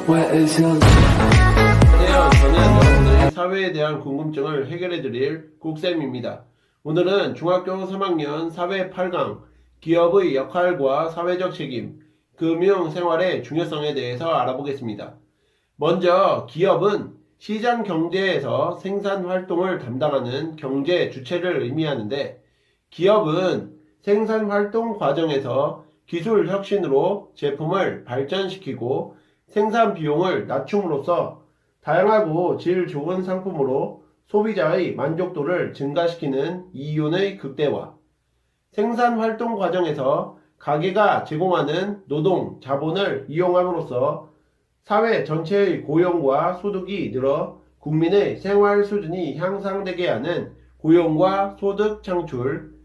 안녕하세요. 저는 여러분들의 사회에 대한 궁금증을 해결해 드릴 국쌤입니다. 오늘은 중학교 3학년 사회 8강 기업의 역할과 사회적 책임, 금융생활의 중요성에 대해서 알아보겠습니다. 먼저 기업은 시장 경제에서 생산 활동을 담당하는 경제 주체를 의미하는데, 기업은 생산 활동 과정에서 기술 혁신으로 제품을 발전시키고 생산 비용을 낮춤으로써 다양하고 질 좋은 상품으로 소비자의 만족도를 증가시키는 이윤의 극대화, 생산 활동 과정에서 가게가 제공하는 노동, 자본을 이용함으로써 사회 전체의 고용과 소득이 늘어 국민의 생활 수준이 향상되게 하는 고용과 소득 창출,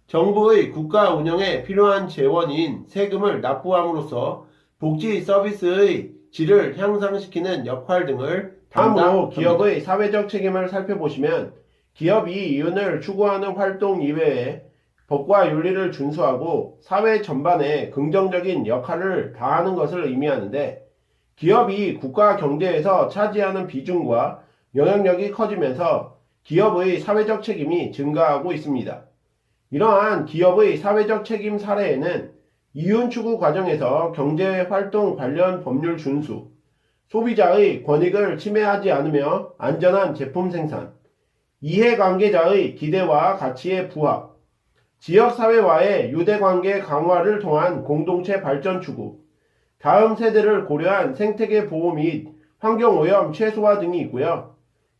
정부의 국가 운영에 필요한 재원인 세금을 납부함으로써 복지 서비스의 질을 향상시키는 역할 등을 다음으로 기업의 사회적 책임을 살펴보시면, 기업이 이윤을 추구하는 활동 이외에 법과 윤리를 준수하고 사회 전반에 긍정적인 역할을 다하는 것을 의미하는데, 기업이 국가 경제에서 차지하는 비중과 영향력이 커지면서 기업의 사회적 책임이 증가하고 있습니다. 이러한 기업의 사회적 책임 사례에는 이윤 추구 과정에서 경제활동 관련 법률 준수, 소비자의 권익을 침해하지 않으며 안전한 제품 생산, 이해관계자의 기대와 가치의 부합, 지역사회와의 유대관계 강화를 통한 공동체 발전 추구, 다음 세대를 고려한 생태계 보호 및 환경오염 최소화 등이 있고요.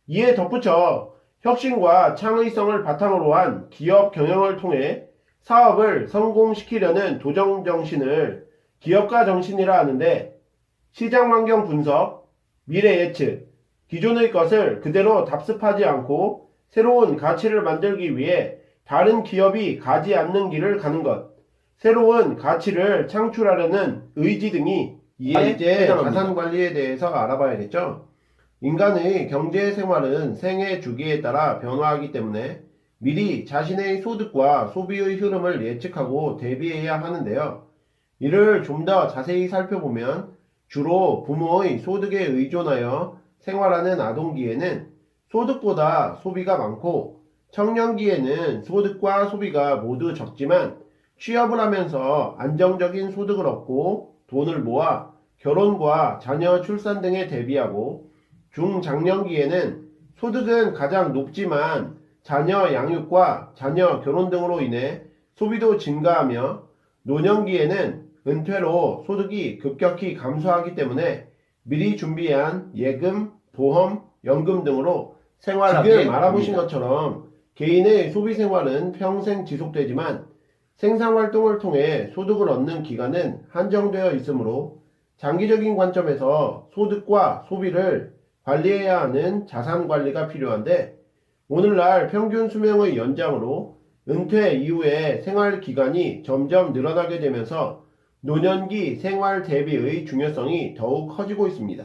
이에 덧붙여 혁신과 창의성을 바탕으로 한 기업 경영을 통해 사업을 성공시키려는 도전 정신을 기업가 정신이라 하는데, 시장 환경 분석, 미래 예측, 기존의 것을 그대로 답습하지 않고 새로운 가치를 만들기 위해 다른 기업이 가지 않는 길을 가는 것, 새로운 가치를 창출하려는 의지 등이 이에 이제 자산관리에 대해서 알아봐야겠죠. 인간의 경제 생활은 생애 주기에 따라 변화하기 때문에 미리 자신의 소득과 소비의 흐름을 예측하고 대비해야 하는데요. 이를 좀 더 자세히 살펴보면, 주로 부모의 소득에 의존하여 생활하는 아동기에는 소득보다 소비가 많고, 청년기에는 소득과 소비가 모두 적지만 취업을 하면서 안정적인 소득을 얻고 돈을 모아 결혼과 자녀 출산 등에 대비하고, 중장년기에는 소득은 가장 높지만 자녀 양육과 자녀 결혼 등으로 인해 소비도 증가하며, 노년기에는 은퇴로 소득이 급격히 감소하기 때문에 미리 준비한 예금, 보험, 연금 등으로 생활하게 지금 알아보신 것처럼 개인의 소비 생활은 평생 지속되지만 생산활동을 통해 소득을 얻는 기간은 한정되어 있으므로 장기적인 관점에서 소득과 소비를 관리해야 하는 자산관리가 필요한데, 오늘날 평균 수명의 연장으로 은퇴 이후의 생활기간이 점점 늘어나게 되면서 노년기 생활 대비의 중요성이 더욱 커지고 있습니다.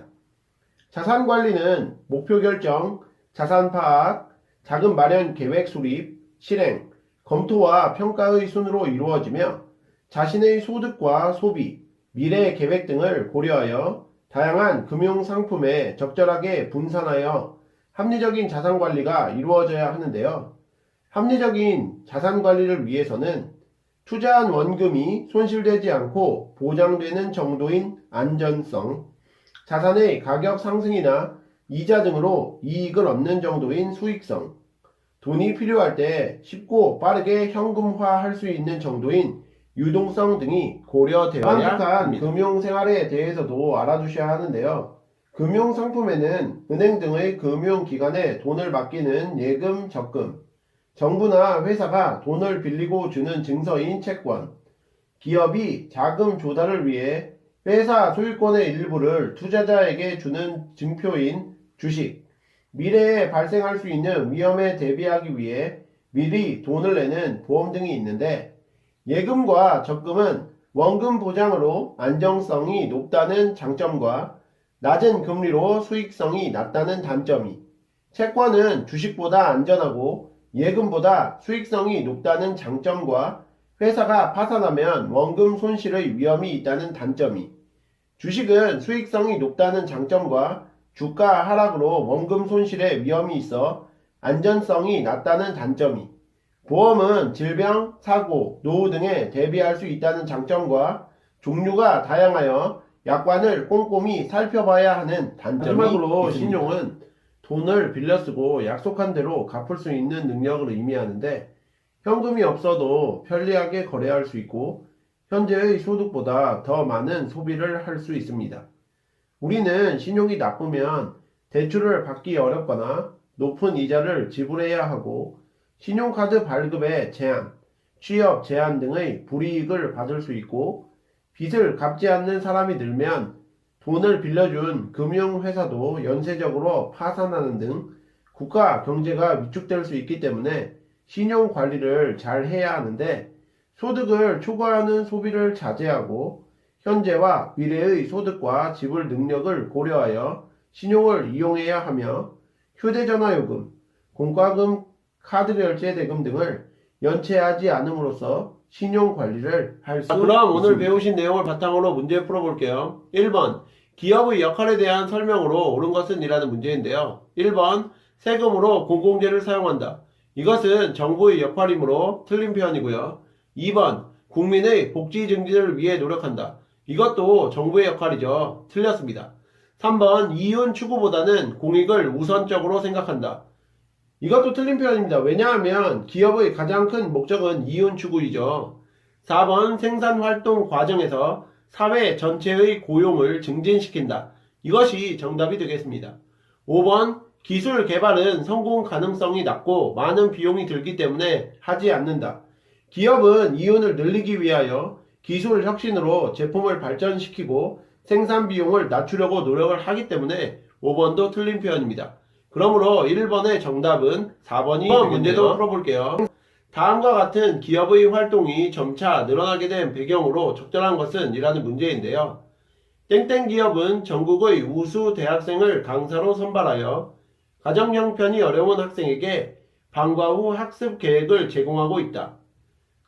자산관리는 목표 결정, 자산 파악, 자금 마련 계획 수립, 실행, 검토와 평가의 순으로 이루어지며, 자신의 소득과 소비, 미래 계획 등을 고려하여 다양한 금융상품에 적절하게 분산하여 합리적인 자산관리가 이루어져야 하는데요. 합리적인 자산관리를 위해서는 투자한 원금이 손실되지 않고 보장되는 정도인 안전성, 자산의 가격 상승이나 이자 등으로 이익을 얻는 정도인 수익성, 돈이 필요할 때 쉽고 빠르게 현금화할 수 있는 정도인 유동성 등이 고려되어야 합니다. 금융생활에 대해서도 알아두셔야 하는데요. 금융상품에는 은행 등의 금융기관에 돈을 맡기는 예금, 적금, 정부나 회사가 돈을 빌리고 주는 증서인 채권, 기업이 자금 조달을 위해 회사 소유권의 일부를 투자자에게 주는 증표인 주식, 미래에 발생할 수 있는 위험에 대비하기 위해 미리 돈을 내는 보험 등이 있는데, 예금과 적금은 원금 보장으로 안정성이 높다는 장점과 낮은 금리로 수익성이 낮다는 단점이, 채권은 주식보다 안전하고 예금보다 수익성이 높다는 장점과 회사가 파산하면 원금 손실의 위험이 있다는 단점이, 주식은 수익성이 높다는 장점과 주가 하락으로 원금 손실의 위험이 있어 안전성이 낮다는 단점이, 보험은 질병, 사고, 노후 등에 대비할 수 있다는 장점과 종류가 다양하여 약관을 꼼꼼히 살펴봐야 하는 단점이 마지막으로 있습니다. 신용은 돈을 빌려 쓰고 약속한 대로 갚을 수 있는 능력을 의미하는데, 현금이 없어도 편리하게 거래할 수 있고 현재의 소득보다 더 많은 소비를 할 수 있습니다. 우리는 신용이 나쁘면 대출을 받기 어렵거나 높은 이자를 지불해야 하고, 신용카드 발급의 제한, 취업 제한 등의 불이익을 받을 수 있고, 빚을 갚지 않는 사람이 늘면 돈을 빌려준 금융회사도 연쇄적으로 파산하는 등 국가 경제가 위축될 수 있기 때문에 신용 관리를 잘 해야 하는데, 소득을 초과하는 소비를 자제하고 현재와 미래의 소득과 지불 능력을 고려하여 신용을 이용해야 하며, 휴대전화 요금, 공과금, 카드 결제 대금 등을 연체하지 않음으로써 신용 관리를 할 수 있습니다. 그럼 오늘 배우신 내용을 바탕으로 문제 풀어볼게요. 1번 기업의 역할에 대한 설명으로 옳은 것은 이라는 문제인데요. 1번 세금으로 공공재를 사용한다. 이것은 정부의 역할이므로 틀린 표현이고요. 2번 국민의 복지 증진을 위해 노력한다. 이것도 정부의 역할이죠. 틀렸습니다. 3번 이윤 추구보다는 공익을 우선적으로 생각한다. 이것도 틀린 표현입니다. 왜냐하면 기업의 가장 큰 목적은 이윤 추구이죠. 4번 생산활동 과정에서 사회 전체의 고용을 증진시킨다. 이것이 정답이 되겠습니다. 5번 기술 개발은 성공 가능성이 낮고 많은 비용이 들기 때문에 하지 않는다. 기업은 이윤을 늘리기 위하여 기술 혁신으로 제품을 발전시키고 생산 비용을 낮추려고 노력을 하기 때문에 5번도 틀린 표현입니다. 그러므로 1번의 정답은 4번이 되겠네요. 문제도 풀어볼게요. 다음과 같은 기업의 활동이 점차 늘어나게 된 배경으로 적절한 것은 이라는 문제인데요. 땡땡 기업은 전국의 우수 대학생을 강사로 선발하여 가정 형편이 어려운 학생에게 방과 후 학습 계획을 제공하고 있다.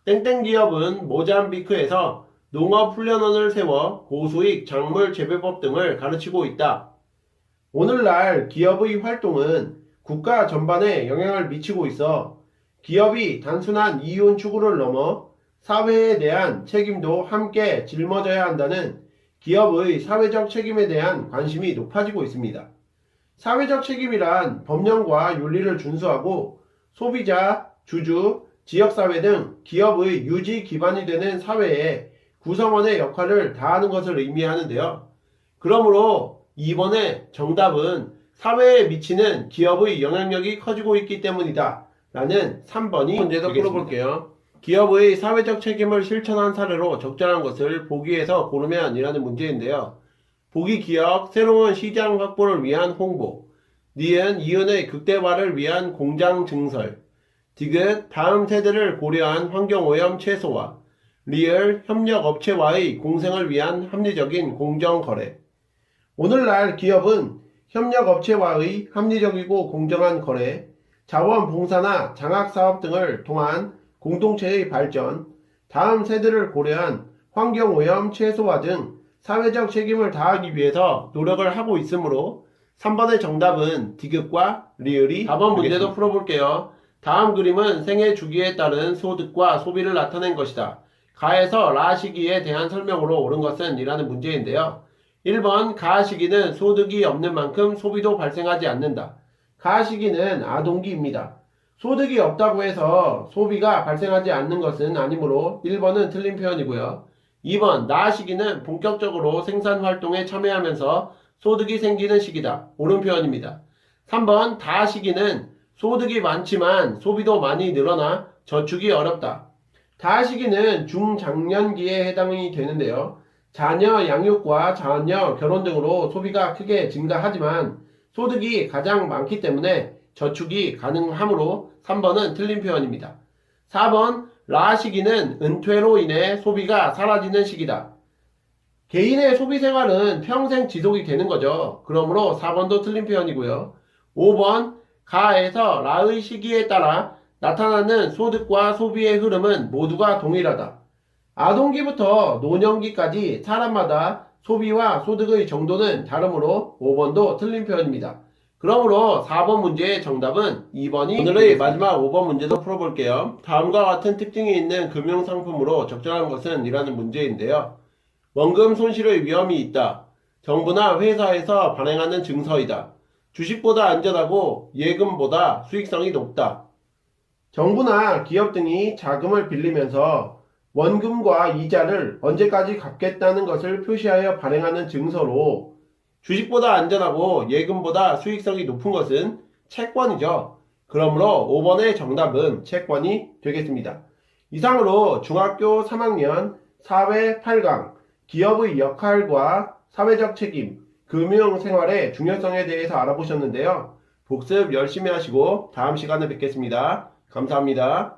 땡땡 기업은 모잠비크에서 농업훈련원을 세워 고수익 작물 재배법 등을 가르치고 있다. 오늘날 기업의 활동은 국가 전반에 영향을 미치고 있어 기업이 단순한 이윤 추구를 넘어 사회에 대한 책임도 함께 짊어져야 한다는 기업의 사회적 책임에 대한 관심이 높아지고 있습니다. 사회적 책임이란 법령과 윤리를 준수하고 소비자, 주주, 지역사회 등 기업의 유지 기반이 되는 사회의 구성원의 역할을 다하는 것을 의미하는데요. 그러므로 2번의 정답은 사회에 미치는 기업의 영향력이 커지고 있기 때문이다 라는 3번이 문제도 풀어볼게요. 기업의 사회적 책임을 실천한 사례로 적절한 것을 보기에서 고르면 이라는 문제인데요. 보기 기업, 새로운 시장 확보를 위한 홍보, 니은, 이윤의 극대화를 위한 공장 증설, 디귿, 다음 세대를 고려한 환경오염 최소화, 리을, 협력업체와의 공생을 위한 합리적인 공정거래. 오늘날 기업은 협력업체와의 합리적이고 공정한 거래, 자원봉사나 장학사업 등을 통한 공동체의 발전, 다음 세대를 고려한 환경오염 최소화 등 사회적 책임을 다하기 위해서 노력을 하고 있으므로 3번의 정답은 디귿과 리을이 4번 문제도 풀어볼게요. 다음 그림은 생애 주기에 따른 소득과 소비를 나타낸 것이다. 가에서 라 시기에 대한 설명으로 옳은 것은 이라는 문제인데요. 1번 가 시기는 소득이 없는 만큼 소비도 발생하지 않는다. 가 시기는 아동기입니다. 소득이 없다고 해서 소비가 발생하지 않는 것은 아니므로 1번은 틀린 표현이고요. 2번 나 시기는 본격적으로 생산활동에 참여하면서 소득이 생기는 시기다. 옳은 표현입니다. 3번 다 시기는 소득이 많지만 소비도 많이 늘어나 저축이 어렵다. 다 시기는 중장년기에 해당이 되는데요. 자녀 양육과 자녀 결혼 등으로 소비가 크게 증가하지만 소득이 가장 많기 때문에 저축이 가능하므로 3번은 틀린 표현입니다. 4번 라 시기는 은퇴로 인해 소비가 사라지는 시기다. 개인의 소비 생활은 평생 지속이 되는 거죠. 그러므로 4번도 틀린 표현이고요. 5번 가에서 라의 시기에 따라 나타나는 소득과 소비의 흐름은 모두가 동일하다. 아동기부터 노년기까지 사람마다 소비와 소득의 정도는 다르므로 5번도 틀린 표현입니다. 그러므로 4번 문제의 정답은 2번이 오늘의 마지막 5번 문제도 풀어볼게요. 다음과 같은 특징이 있는 금융상품으로 적절한 것은 이라는 문제인데요. 원금 손실의 위험이 있다. 정부나 회사에서 발행하는 증서이다. 주식보다 안전하고 예금보다 수익성이 높다. 정부나 기업 등이 자금을 빌리면서 원금과 이자를 언제까지 갚겠다는 것을 표시하여 발행하는 증서로 주식보다 안전하고 예금보다 수익성이 높은 것은 채권이죠. 그러므로 5번의 정답은 채권이 되겠습니다. 이상으로 중학교 3학년 사회 8강 기업의 역할과 사회적 책임, 금융생활의 중요성에 대해서 알아보셨는데요. 복습 열심히 하시고 다음 시간에 뵙겠습니다. 감사합니다.